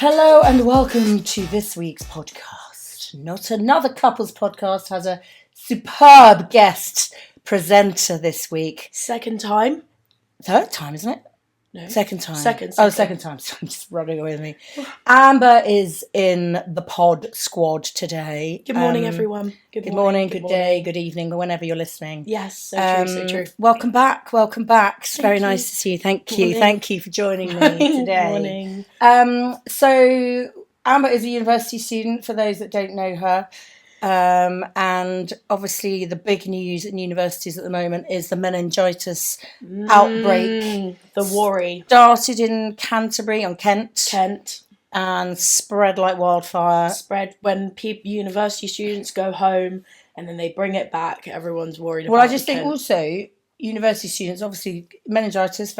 Hello and welcome to this week's podcast. Not Another Couples podcast has a superb guest presenter this week. Second time? Third time, isn't it? No. Second time. Second. Oh, second time. So I'm just running away with me. Amber is in the pod squad today. Good morning, everyone. Good morning, good day, good evening, or whenever you're listening. Yes, so true. Welcome back. It's very nice to see you. Thank you for joining me today. Morning. So Amber is a university student, for those that don't know her. And obviously the big news in universities at the moment is the meningitis outbreak. The worry. Started in Canterbury, on Kent. And spread like wildfire. Spread when university students go home and then they bring it back. Everyone's worried about it. Well, I just think also university students, obviously meningitis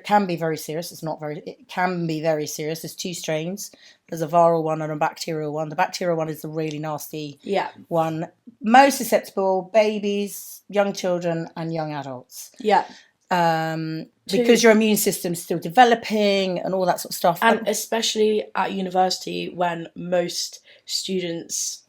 can be very serious. It can be very serious. There's two strains. There's a viral one and a bacterial one. The bacterial one is the really nasty one. Most susceptible, babies, young children and young adults. Yeah. Because your immune system's still developing and all that sort of stuff. And especially at university when most students'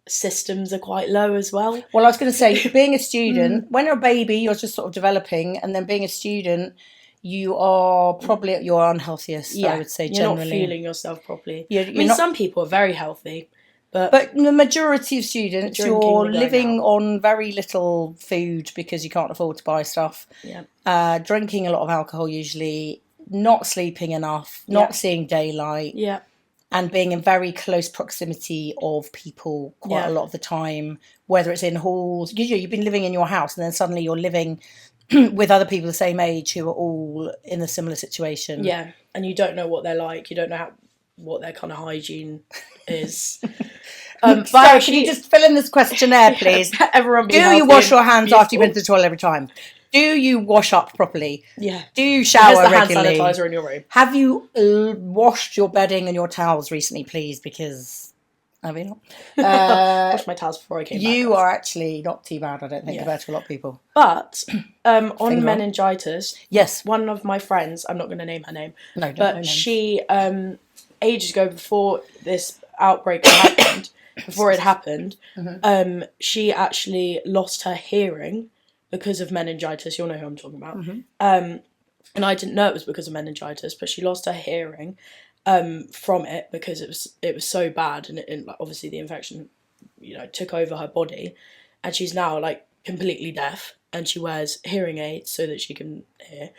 systems are quite low as well. Well, I was going to say, being a student, when you're a baby, you're just sort of developing, and then being a student, you are probably at your unhealthiest, I would say, generally. You're not feeling yourself properly. You're some people are very healthy. But the majority of students, you're living on very little food because you can't afford to buy stuff. Yeah. Drinking a lot of alcohol usually, not sleeping enough, not seeing daylight. Yeah. And being in very close proximity of people quite a lot of the time, whether it's in halls. You've been living in your house and then suddenly you're living with other people the same age who are all in a similar situation. Yeah, and you don't know what they're like. You don't know what their kind of hygiene is. But can you just fill in this questionnaire, please? Everyone, do you wash your hands after you've been to the toilet every time? Do you wash up properly? Yeah. Do you shower regularly? Hand sanitizer in your room. Have you washed your bedding and your towels recently, please? Because have you not? Washed my towels before I came back. You are actually not too bad, I don't think, compared to a lot of people. But on meningitis, yes, one of my friends, I'm not going to name her name, but she ages ago before this outbreak happened, she actually lost her hearing because of meningitis. You'll know who I'm talking about. And I didn't know it was because of meningitis, but she lost her hearing from it because it was so bad, and obviously the infection, took over her body, and she's now like completely deaf, and she wears hearing aids so that she can hear.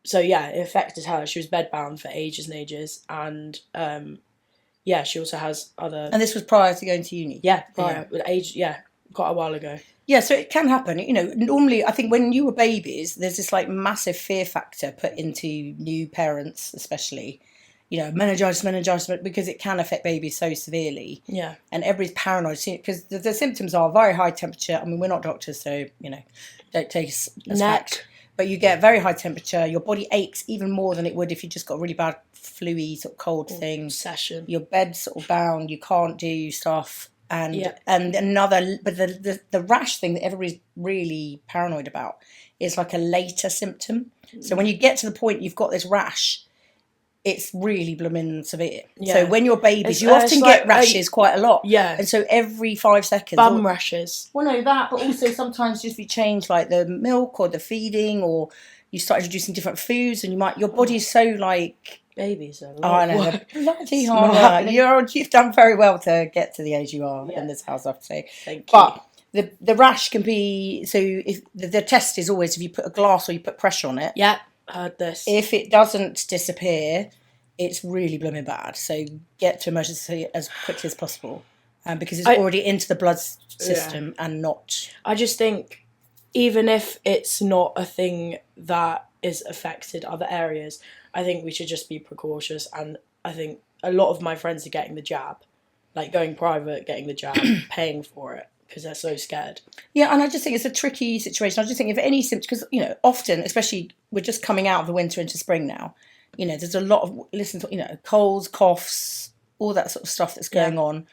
So yeah, it affected her. She was bedbound for ages and ages, and she also has other. And this was prior to going to uni. Yeah, quite a while ago. Yeah, so it can happen. Normally, I think when you were babies, there's this like massive fear factor put into new parents, especially, meningitis, because it can affect babies so severely. Yeah. And everybody's paranoid because the symptoms are very high temperature. I mean, we're not doctors, so, don't take us as fact. But you get very high temperature. Your body aches even more than it would if you just got a really bad flu-y sort of cold thing. Session. Your bed's sort of bound. You can't do stuff. And the rash thing that everybody's really paranoid about is like a later symptom. So when you get to the point you've got this rash, it's really blooming severe. Yeah. So when you're babies, you often get rashes quite a lot. Yeah. And so every 5 seconds. Bum rashes. Well, no, that, but also sometimes just if you change like the milk or the feeding, or you start introducing different foods, and your body's so like. Babies are I know. Bloody hard. You've done very well to get to the age you are in this house, I have to say. Thank you. But the rash can be, so if the test is always if you put a glass or you put pressure on it. Yeah, heard this. If it doesn't disappear, it's really blooming bad. So get to emergency as quickly as possible, because it's already into the blood system and not. I just think even if it's not a thing that is affected other areas, I think we should just be precautious, and I think a lot of my friends are getting the jab, like going private, getting the jab, paying for it because they're so scared. Yeah, and I just think it's a tricky situation. I just think if any symptoms, because often, especially we're just coming out of the winter into spring now, there's a lot of colds, coughs, all that sort of stuff that's going on,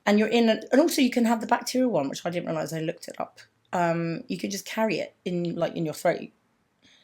and you're in, and also you can have the bacterial one, which I didn't realise. I looked it up. You could just carry it in your throat.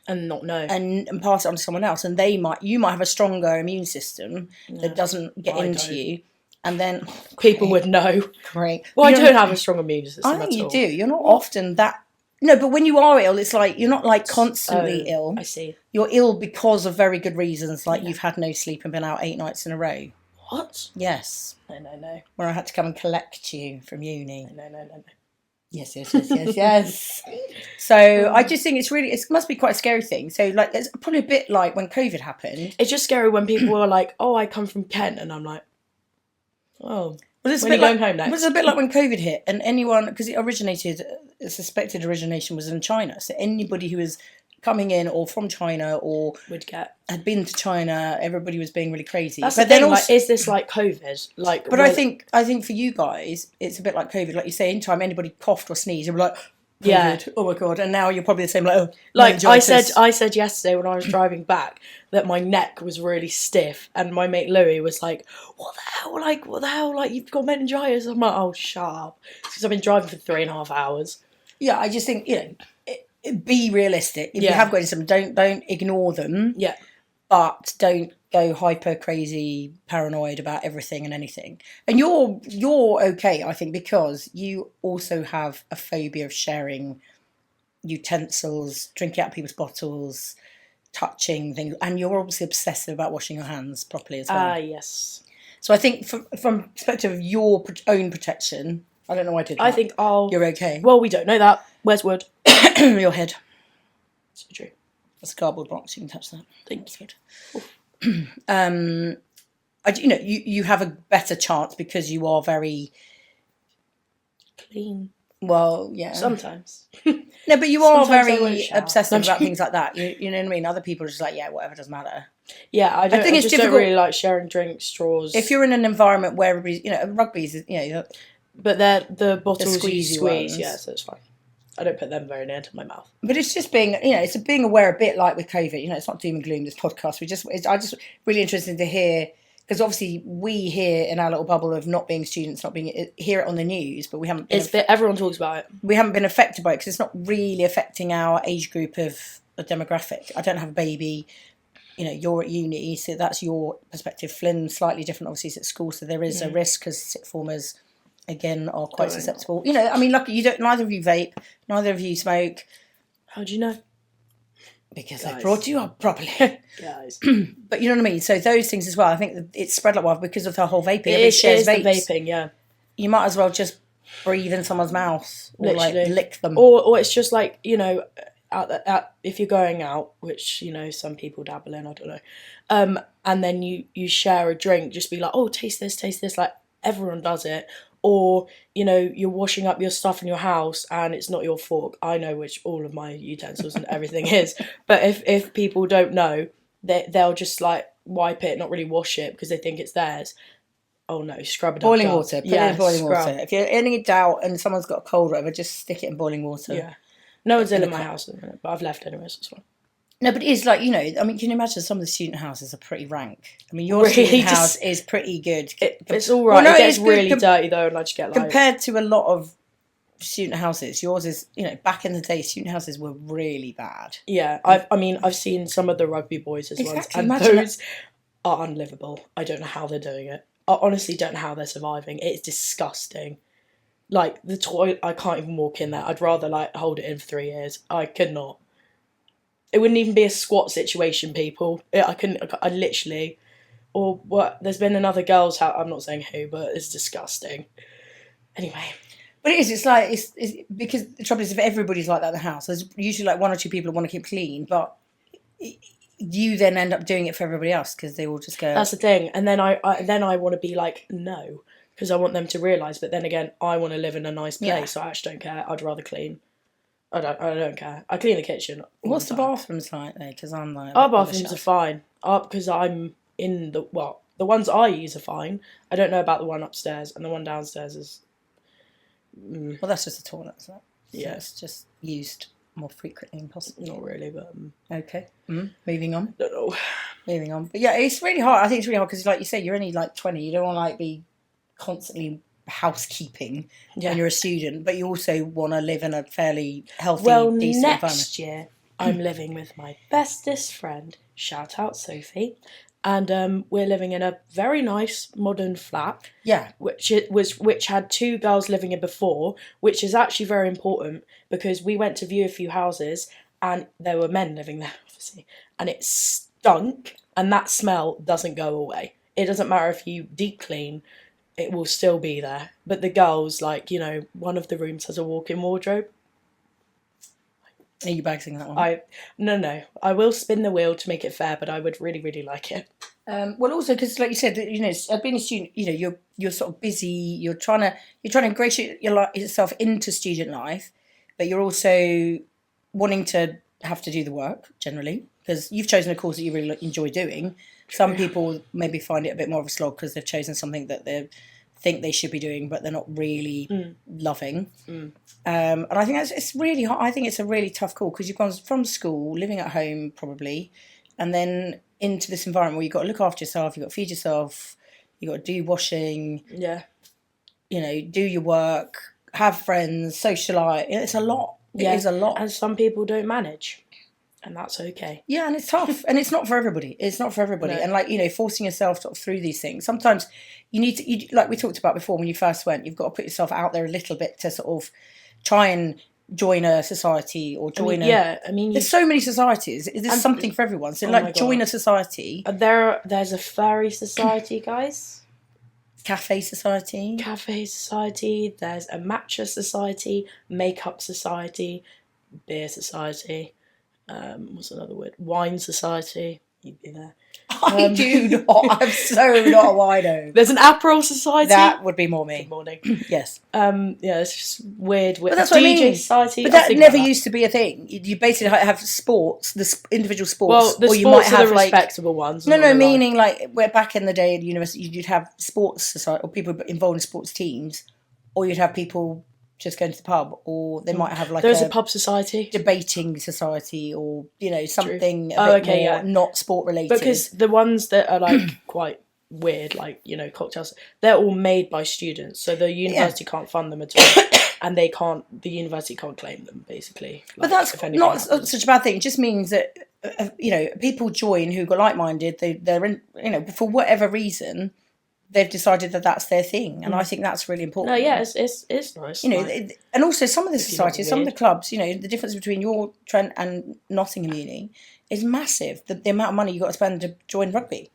and not know, and pass it on to someone else, and you might have a stronger immune system that doesn't get into you, and then people would know. Great. Well, I don't have a strong immune system. I think you do. You're not often that. No, but when you are ill, it's like you're not like constantly ill. I see. You're ill because of very good reasons, like you've had no sleep and been out 8 nights in a row. What? Yes. No. Where I had to come and collect you from uni. No. Yes. So I just think it must be quite a scary thing. So like, it's probably a bit like when COVID happened. It's just scary when people are like, "Oh, I come from Kent," and I'm like, "Oh, when are you going home next?" It was a bit like when COVID hit, and anyone, because the suspected origination was in China. So anybody who was coming in or from China or had been to China, everybody was being really crazy. That's the thing, like, is this like COVID? Like, but I think for you guys, it's a bit like COVID. Like you say, anytime anybody coughed or sneezed, you were like, COVID, yeah, oh my God. And now you're probably the same, like, oh, like I said yesterday when I was driving back that my neck was really stiff, and my mate Louis was like, what the hell, like, you've got meningitis. I'm like, oh, shut up, because I've been driving for 3.5 hours. Yeah, I just think, be realistic. If you have got some, don't ignore them. Yeah. But don't go hyper crazy paranoid about everything and anything. And you're okay, I think, because you also have a phobia of sharing utensils, drinking out of people's bottles, touching things, and you're obviously obsessive about washing your hands properly as well. Yes. So I think from perspective of your own protection, I don't know why I did that. I think you're okay. Well, we don't know that. Where's wood? Your head. It's true. That's a cardboard box. You can touch that. Thank you. You have a better chance because you are very clean. Well, yeah. Sometimes. No, but you are very obsessive about things like that. You know what I mean? Other people are just like, yeah, whatever, doesn't matter. Yeah, I think it's difficult. Don't really like sharing drinks, straws. If you're in an environment where everybody's, rugby's, but they're the bottles you squeeze, ones. Yeah, so it's fine. I don't put them very near to my mouth. But it's just being, it's being aware a bit like with COVID. It's not doom and gloom, this podcast. I just really interested to hear, because obviously we here in our little bubble of not being students, hear it on the news, but we haven't been... everyone talks about it. We haven't been affected by it because it's not really affecting our age group of a demographic. I don't have a baby. You're at uni, so that's your perspective. Flynn's slightly different, obviously, he's at school, so there is a risk because sixth formers... again, are quite susceptible. Lucky neither of you vape, neither of you smoke. How do you know? Because they brought you up properly. Guys. But you know what I mean? So those things as well, I think it's spread like well because of the whole vaping. It is the vaping, yeah. You might as well just breathe in someone's mouth or literally. Like lick them. Or it's just like, if you're going out, which, some people dabble in, I don't know, and then you share a drink, just be like, oh, taste this, like everyone does it. Or, you're washing up your stuff in your house and it's not your fork. I know which all of my utensils and everything is. But if people don't know, they'll just like wipe it, not really wash it because they think it's theirs. Oh no, scrub it up. Boiling water. Put it in boiling water. If you're in any doubt and someone's got a cold or whatever, just stick it in boiling water. Yeah. No one's in my house at the minute, but I've left anyway, so it's fine. No, but it's like, can you imagine some of the student houses are pretty rank? I mean, your student house is pretty good. It's all right. Well, no, it gets really dirty, though, and I just get like... Compared to a lot of student houses, yours is, back in the day, student houses were really bad. Yeah, I've seen some of the rugby boys as well, and those are unlivable. I don't know how they're doing it. I honestly don't know how they're surviving. It's disgusting. Like, the toilet, I can't even walk in there. I'd rather, hold it in for 3 years. I could not. It wouldn't even be a squat situation, people. I literally... Or what? There's been another girl's house. I'm not saying who, but it's disgusting. Anyway. But it is. It's like... It's because the trouble is, if everybody's like that in the house, there's usually like 1 or 2 people who want to keep clean, but you then end up doing it for everybody else because they all just go... That's the thing. And then I want to be like, no, because I want them to realise. But then again, I want to live in a nice place, so I actually don't care. I'd rather clean. I don't care. I clean the kitchen. What's the bathrooms like there? Because I'm like... Our bathrooms are fine. Because I'm in the... Well, the ones I use are fine. I don't know about the one upstairs. And the one downstairs is... Well, that's just a toilet, isn't it? Yeah. So it's just used more frequently than possible. Not really, but... Okay. Moving on. Don't know. Moving on. But yeah, it's really hard. I think it's really hard because, like you say, you're only like 20. You don't want to be constantly... housekeeping when you're a student, but you also want to live in a fairly healthy, decent environment. Next year I'm living with my bestest friend, shout out Sophie, and we're living in a very nice modern flat. Yeah. Which had 2 girls living in before, which is actually very important because we went to view a few houses and there were men living there, obviously, and it stunk, and that smell doesn't go away. It doesn't matter if you deep clean, it will still be there. But the girls, like, you know, one of the rooms has a walk-in wardrobe. Are you bagsing that one? No. I will spin the wheel to make it fair, but I would really, really like it. Well, also because, like you said, you know, being a student, you know, you're sort of busy. You're trying to ingratiate yourself into student life, but you're also wanting to have to do the work generally because you've chosen a course that you really enjoy doing. Some people maybe find it a bit more of a slog because they've chosen something that they think they should be doing, but they're not really loving. And I think it's really hard. I think it's a really tough call because you've gone from school, living at home probably, and then into this environment where you've got to look after yourself, you've got to feed yourself, you've got to do washing, you know, do your work, have friends, socialise. It's a lot. It is a lot. And some people don't manage, and that's okay. Yeah, and it's tough, and it's not for everybody. It's not for everybody. No. And, like, you know, forcing yourself sort of through these things. Sometimes you need to, like we talked about before when you first went, you've got to put yourself out there a little bit to sort of try and join a society or join there's so many societies. There's something for everyone. So join a society. There's a furry society, guys. Cafe society. There's a matcha society, makeup society, beer society. What's another word? Wine society. You'd be there. I do not. I'm so not a wino. There's an Aperol society. That would be more me. Good morning. Yes. It's just weird. But that's what I mean. Society. But that never used to be a thing. You basically have sports, individual sports. Well, the or sports you might have are the respectable ones. No, meaning like where back in the day at university, you'd have sports society or people involved in sports teams, or you'd have people just going to the pub, or they might have like there's a pub society, debating society, or you know something a bit more not sport related. Because the ones that are like quite weird, like you know cocktails, they're all made by students, so the university can't fund them at all, and the university can't claim them basically. But that's not such a bad thing. It just means that you know people join who got like minded. They're in, you know, for whatever reason. They've decided that that's their thing, and I think that's really important. No, yeah, it's nice. You know, and also some of the societies, some of the clubs, you know, the difference between your Trent and Nottingham Uni is massive. The amount of money you got to spend to join rugby.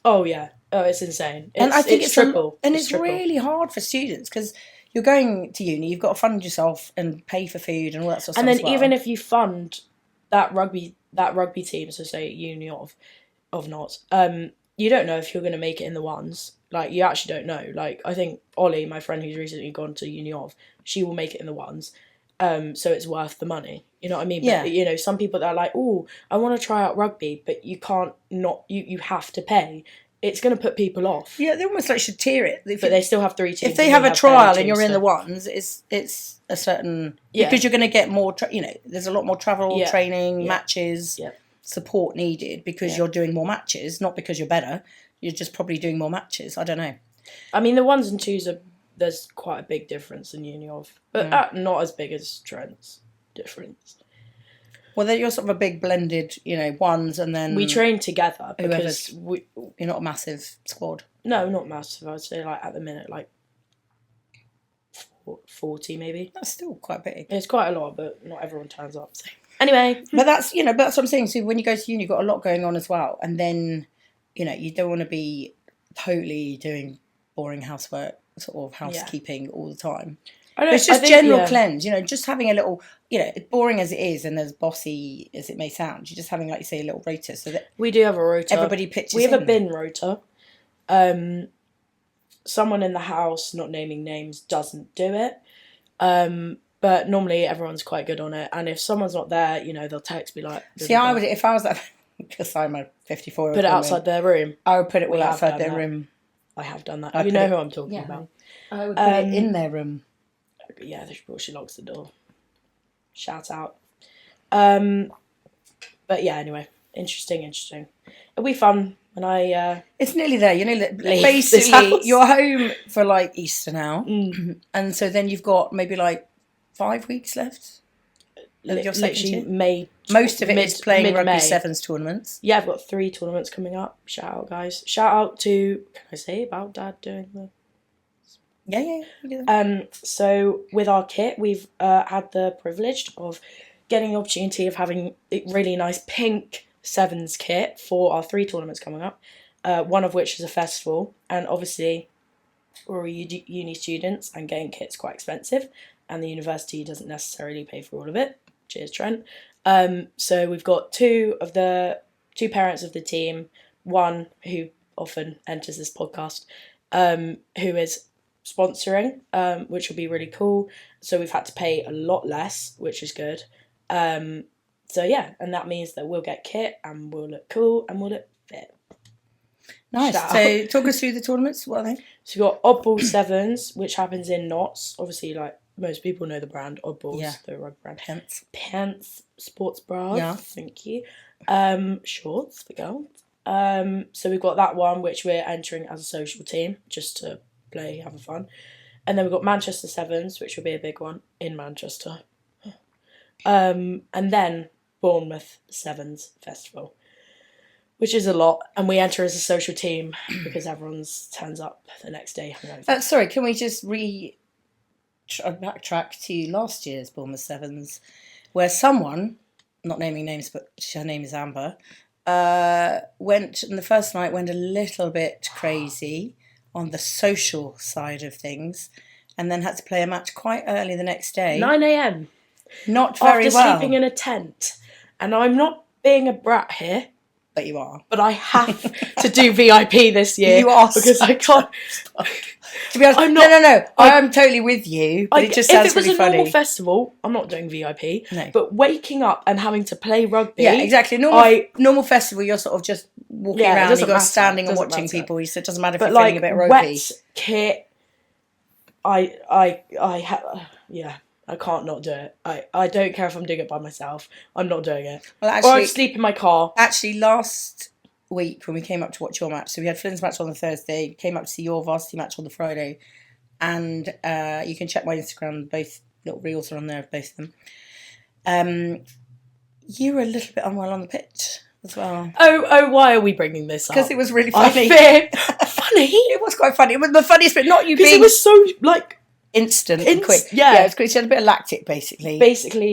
Oh yeah, it's insane. And I think it's triple. It's really hard for students because you're going to uni, you've got to fund yourself and pay for food and all that sort of stuff. And then even if you fund that rugby team, so say uni of not, you don't know if you're going to make it in the ones. Like, you actually don't know. Like, I think Ollie, my friend who's recently gone to uni she will make it in the ones. So it's worth the money. You know what I mean? Yeah. But, you know, some people that are like, oh, I want to try out rugby, but you can't you have to pay. It's going to put people off. Yeah, they almost like should tier it. But they still have 3 teams. If they have a trial and you're in the ones, it's a certain... Yeah. Because you're going to get more... you know, there's a lot more travel, training, matches, support needed because you're doing more matches, not because you're better. You're just probably doing more matches. I don't know. I mean, the 1s and 2s there's quite a big difference in uni of, but not as big as Trent's difference. Well, then you're sort of a big blended, you know, 1s and then... We train together because you're not a massive squad. No, not massive. I'd say like at the minute, like 40 maybe. That's still quite big. It's quite a lot, but not everyone turns up. So. Anyway. But that's, you know, that's what I'm saying. So when you go to uni, you've got a lot going on as well. And then... You know, you don't want to be totally doing boring housework, sort of housekeeping all the time. It's just general cleanse, you know, just having a little, you know, boring as it is and as bossy as it may sound, you're just having, like you say, a little rota so that... We do have a rota. Everybody pitches We have a bin rota. Someone in the house, not naming names, doesn't do it. But normally everyone's quite good on it. And if someone's not there, you know, they'll text me like... See, I would, if I was that... Because I'm a 54-year-old Put it outside their room. I would put it all outside their room. I have done that. You know who I'm talking about. I would put it in their room. Yeah, she locks the door. Shout out. But yeah, anyway. Interesting. It'll be fun when I... It's nearly there. You know, basically, you're home for, like, Easter now. And so then you've got maybe, like, 5 weeks left. your second literally year? May. Most of it is playing mid-May. rugby sevens tournaments. Yeah, I've got 3 tournaments coming up. Shout out, guys. Shout out to, can I say about Dad doing the... Yeah, you do that. So with our kit, we've had the privilege of getting the opportunity of having a really nice pink sevens kit for our 3 tournaments coming up. One of which is a festival, and obviously we're uni students and getting kit's quite expensive, and the university doesn't necessarily pay for all of it. Cheers, Trent. So we've got two parents of the team, one who often enters this podcast, who is sponsoring, which will be really cool. So we've had to pay a lot less, which is good. So yeah, and that means that we'll get kit and we'll look cool and we'll look fit. Nice. So talk us through the tournaments. What are they? So we've got Oddball Sevens, which happens in Notts. Obviously, like most people know the brand Oddballs, the rugby brand. Pants sports bras. Yeah. Thank you. Shorts for girls. So we've got that one, which we're entering as a social team, just to play, have fun. And then we've got Manchester Sevens, which will be a big one in Manchester. And then Bournemouth Sevens Festival, which is a lot, and we enter as a social team because everyone turns up the next day. Sorry, can we just backtrack to last year's Bournemouth Sevens, where someone, not naming names, but her name is Amber, went, and the first night went a little bit crazy on the social side of things, and then had to play a match quite early the next day. 9 a.m. Not very after well. Sleeping in a tent. And I'm not being a brat here. But you are. But I have to do VIP this year. You are. Because I can't. To be honest, I'm not, no. I'm totally with you. But it just sounds really funny. If it was a normal festival, I'm not doing VIP. No. But waking up and having to play rugby. Yeah, exactly. Normal festival, you're sort of just walking around. You've got standing and watching people. So it doesn't matter if you're feeling a bit ropey. Wet kit. I can't not do it. I don't care if I'm doing it by myself. I'm not doing it. Well, actually, or I'd sleep in my car. Actually, last week when we came up to watch your match, so we had Flynn's match on the Thursday, came up to see your varsity match on the Friday, and you can check my Instagram, both little reels are on there of both of them. You were a little bit unwell on the pitch as well. Oh, why are we bringing this up? Because it was really funny. Funny? It was quite funny. It was the funniest bit, not you being... Because it was so, like... instant and quick. Yeah, it was quick. She had a bit of lactic, basically.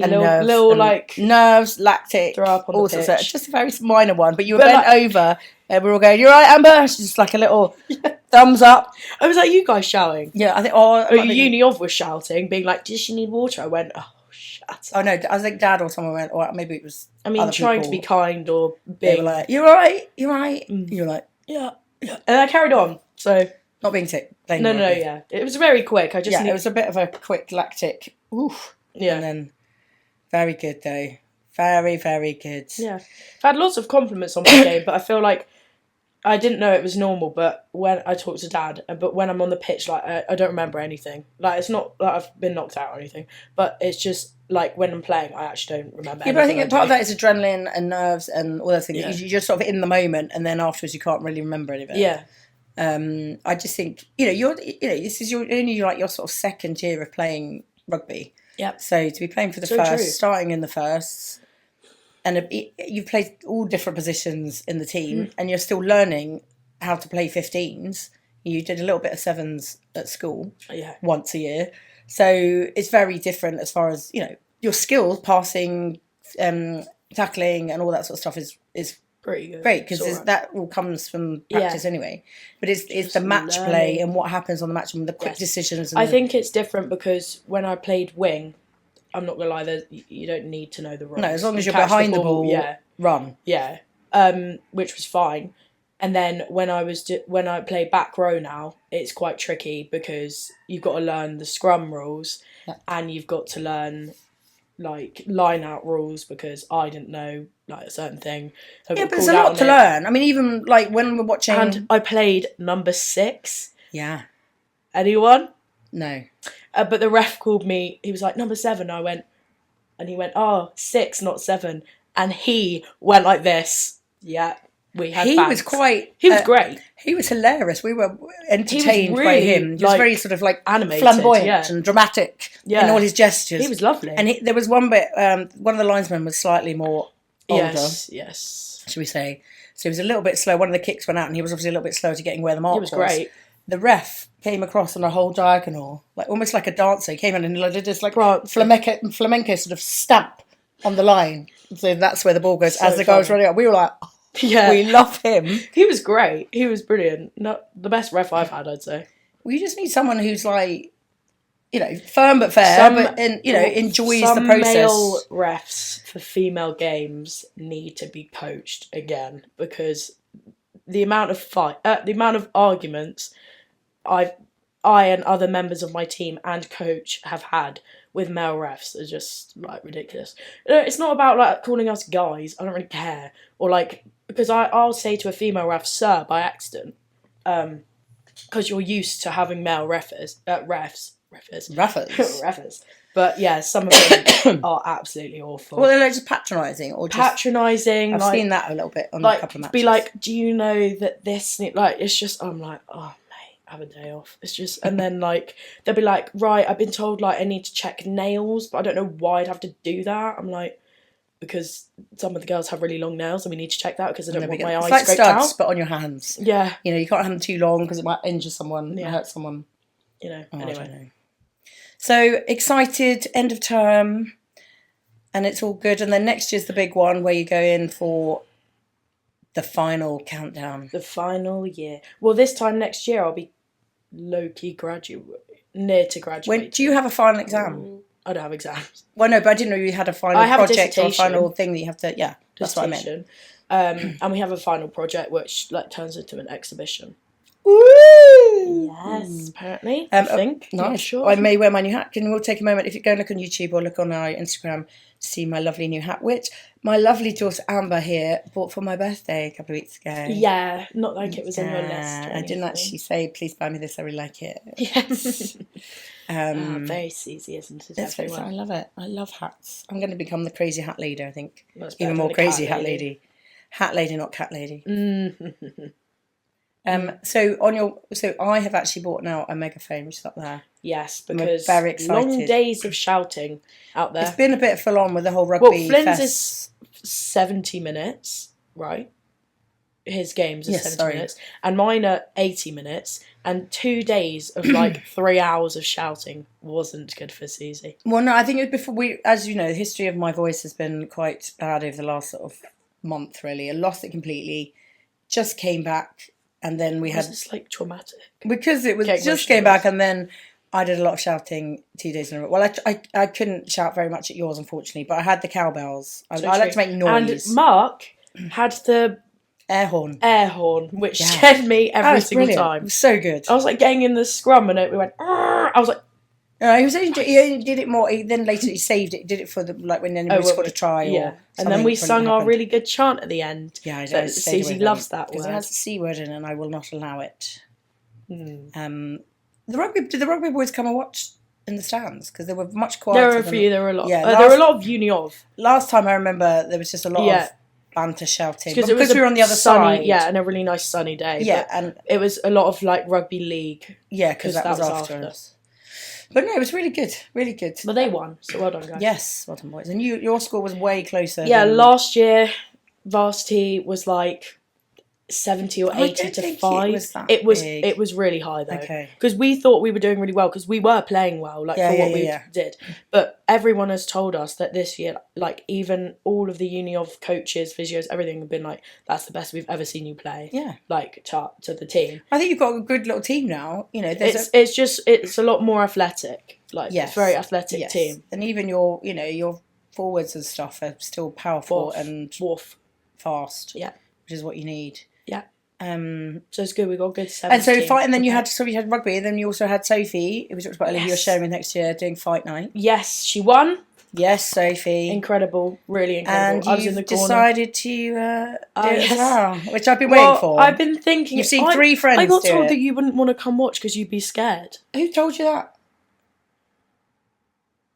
And little like nerves, lactic, throw up on the pitch. Just a very minor one. But you were bent over, and we were all going, "You're right, Amber." She's just like a little thumbs up. I was like, you guys shouting? Yeah, I think. Uni of was shouting, being like, "Does she need water?" I went, "Oh, shut up." Oh no, I think Dad or someone went, or maybe it was. I mean, trying to be kind or being. They were like, "You're right, you're right." You were like, "Yeah." And I carried on. So. Not being sick. No, yeah. It was very quick. It was a bit of a quick lactic. Oof. Yeah. And then, very good though. Very, very good. Yeah. I've had lots of compliments on my game, but I feel like I didn't know it was normal, but when I talked to Dad, but when I'm on the pitch, like, I don't remember anything. Like, it's not like I've been knocked out or anything, but it's just, like, when I'm playing, I actually don't remember anything. Yeah, but I think part of that is adrenaline and nerves and all those things. Yeah. You're just sort of in the moment, and then afterwards you can't really remember any of it. Yeah. I just think this is your sort of second year of playing rugby. Yeah. So to be playing for the first, starting in the firsts, and you've played all different positions in the team, and you're still learning how to play 15s. You did a little bit of sevens at school, once a year. So it's very different as far as your skills, passing, tackling, and all that sort of stuff is. Pretty good. Great, because that all comes from practice anyway. But it's the match play and what happens on the match and the quick decisions. And I think it's different because when I played wing, I'm not gonna lie, you don't need to know the rules. No, as long as you're behind the ball, run. Yeah, which was fine. And then when I play back row now, it's quite tricky because you've got to learn the scrum rules and you've got to learn like line out rules because I didn't know like a certain thing. But there's a lot to learn. I mean, even like when we're watching, and I played number 6. Yeah. Anyone? No. But the ref called me. He was like number 7. I went, and he went, "Oh, 6, not 7." And he went like this. Yeah. we had He bands. was quite... He was great. He was hilarious. We were entertained by really, him. He was very sort of like animated, flamboyant and dramatic in all his gestures. He was lovely. And there was one bit, one of the linesmen was slightly more older. Yes. Should we say. So he was a little bit slow. One of the kicks went out and he was obviously a little bit slow to getting where the mark was. He was great. The ref came across on a whole diagonal, like almost like a dancer. He came in and did this like flamenco sort of stamp on the line. So that's where the ball goes. So as the guy was running up, we were like, oh, we love him. He was great. He was brilliant. Not the best ref I've had, I'd say. Well, you just need someone who's like, firm but fair, but enjoys the process. Male refs for female games need to be coached again, because the amount of arguments I and other members of my team and coach have had with male refs are just like ridiculous. It's not about like calling us guys. I don't really care, or like, because I'll say to a female ref "sir" by accident, because you're used to having male refs. But yeah, some of them are absolutely awful. Well, they're like just patronising or just patronising. I've seen that a little bit on a couple of matches. Be like, do you know that this? Like, it's just, I'm like, oh mate, have a day off. It's just, and then like they'll be like, right, I've been told like I need to check nails, but I don't know why I'd have to do that. I'm like, because some of the girls have really long nails and we need to check that because I don't want my eyes it's like scraped studs, out. but on your hands. Yeah, you can't have them too long because it might injure someone, hurt someone. Anyway. So excited, end of term, and it's all good. And then next year's the big one where you go in for the final countdown. The final year. Well, this time next year I'll be low-key near to graduate. When do you have a final exam? I don't have exams. Well, no, but I didn't know you had a final project or a final thing that you have to... Yeah, that's what I meant. And we have a final project which like turns into an exhibition. Woo! Yes, apparently. I think. Nice. Sure. I may wear my new hat. We'll take a moment. If you go and look on YouTube or look on our Instagram to see my lovely new hat, which my lovely daughter Amber here bought for my birthday a couple of weeks ago. Yeah, not like it was on your list. I didn't actually say, please buy me this, I really like it. Yes. Very Susie, isn't it? It's very fun. I love it. I love hats. I'm going to become the crazy hat leader, I think. Even more crazy hat lady. Hat lady, not cat lady. So I have actually bought now a megaphone, which is up there. Yes, because very excited. Long days of shouting out there. It's been a bit full on with the whole rugby. Well, Flynn's is 70 minutes, right? His games are 70 minutes, and mine are 80 minutes. And 2 days of like 3 hours of shouting wasn't good for Susie. Well, no, I think it was before as you know, the history of my voice has been quite bad over the last sort of month. Really, I lost it completely. Just came back. And then we had... It's like traumatic. Because it was just came back and then I did a lot of shouting 2 days in a row. Well, I couldn't shout very much at yours, unfortunately, but I had the cowbells. I like to make noise. And Mark had the... Air horn, which scared me every single time. It was so good. I was like getting in the scrum and we went... Arr! I was like... No, he only did it more. Then later he saved it. He did it for when anybody scored a try. Yeah, and then we sung our really good chant at the end. Yeah, Susie loves that word. It has a C word in it, and I will not allow it. Did the rugby boys come and watch in the stands? Because they were much quieter. There were a few. There were a lot. Yeah, there were a lot of uni of. Last time I remember, there was just a lot of banter shouting because we were on the other side. Yeah, and a really nice sunny day. Yeah, and it was a lot of like rugby league. Yeah, because that was after us. But no, it was really good, really good. But they won, so well done, guys. Yes, well done, boys. And your score was way closer. Yeah, last year, varsity was like 70 or 80 to 5. It was really high though. Okay. Because we thought we were doing really well because we were playing well, like for what we did. But everyone has told us that this year, like even all of the uni of coaches, physios, everything have been like, that's the best we've ever seen you play. Yeah. Like to the team. I think you've got a good little team now. You know, it's a lot more athletic. Like it's a very athletic team. And even your forwards and stuff are still powerful and fast. Yeah. Which is what you need. Yeah. So it's good. We got a good 7. And so and then you had rugby, and then you also had Sophie, who we talked about earlier, you're sharing with next year doing fight night. Yes, she won. Yes, Sophie. Incredible, really incredible. And I was in the corner. Decided to do it as well, which I've been waiting for. I've been thinking. You've seen 3 friends. I got told that you wouldn't want to come watch because you'd be scared. Who told you that?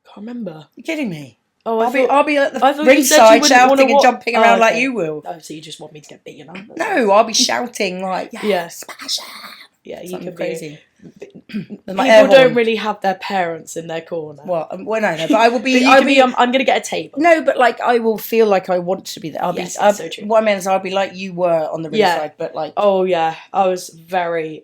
Can't remember. You're kidding me. Oh, I'll be at the I thought you said you ringside wouldn't shouting wanna and jumping around like you will. Oh, so you just want me to get beaten up? No, I'll be shouting like, Yeah. smash it. Yeah, you Something could crazy. People don't really have their parents in their corner. Well, no, but I will be. I'm gonna get a table. No, but like I will feel like I want to be there. Yes, that's so true. What I mean is I'll be like you were on the ringside, but like. Oh yeah, I was very,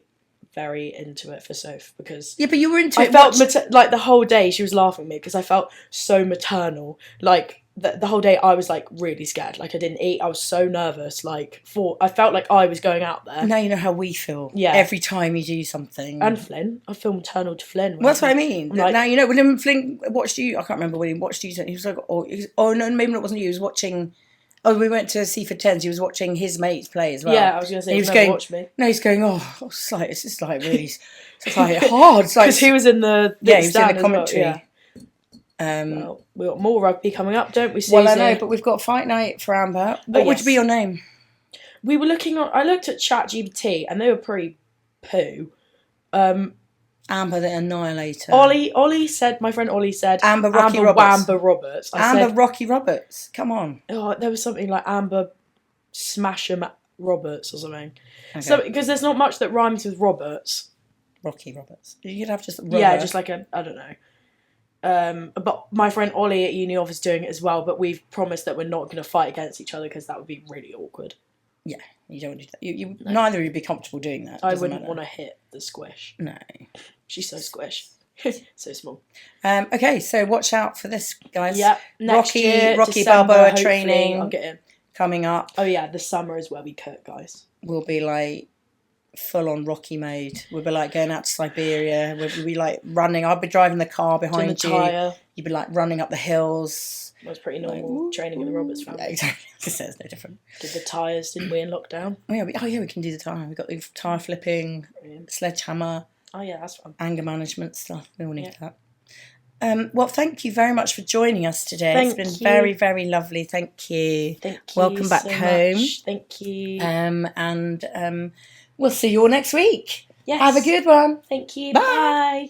very into it for Soph because. Yeah, but you were into it. I felt like the whole day she was laughing at me because I felt so maternal. Like the whole day I was like really scared. Like I didn't eat. I was so nervous. Like I felt like I was going out there. Now you know how we feel. Yeah. Every time you do something. And Flynn, I feel maternal to Flynn. Well, that's what I mean. Like, now you know when Flynn watched you. I can't remember when he watched you. He was like, oh no, maybe it wasn't you. He was watching. Oh, we went to Seaford Tens. He was watching his mates play as well. Yeah, I was going to say he was going. Watch me. No, he's going. Oh, it's just like really. It's like hard. It's like because he was in the he was in the commentary. Well, yeah. Well, we got more rugby coming up, don't we, Susie? Well, I know, but we've got fight night for Amber. What would be your name? We were looking on. I looked at ChatGPT, and they were pretty poo. Amber the Annihilator. Ollie said. My friend Ollie said. Amber Rocky Roberts. Amber Roberts. Amber Rocky Roberts. Come on. Oh, there was something like Amber Smasher Roberts or something. Okay. So because there's not much that rhymes with Roberts. Rocky Roberts. You could have just just like I don't know. But my friend Ollie at uni is doing it as well. But we've promised that we're not going to fight against each other because that would be really awkward. Yeah, you don't want to do that. No. Neither of you would be comfortable doing that. I wouldn't want to hit the squish. No. She's so squish. So small. Okay, so watch out for this, guys. Yeah, Rocky December, Balboa training. I'll get in. Coming up. Oh yeah, the summer is where we cook, guys. We'll be like full on Rocky mode. We'll be like going out to Siberia. We'll be like running. I'll be driving the car behind you. Tire. You'd be like running up the hills. That was pretty normal training in the Roberts family. Yeah, exactly. It's no different. Did the tyres, didn't we, in lockdown? Oh yeah, we can do the tyre. We've got the tyre flipping, sledgehammer. Oh yeah, that's fun. Anger management stuff. We all need that. Well, thank you very much for joining us today. It's been very, very lovely. Thank you. Thank you. Welcome back home. Much. Thank you. And we'll see you all next week. Yes. Have a good one. Thank you. Bye. Bye.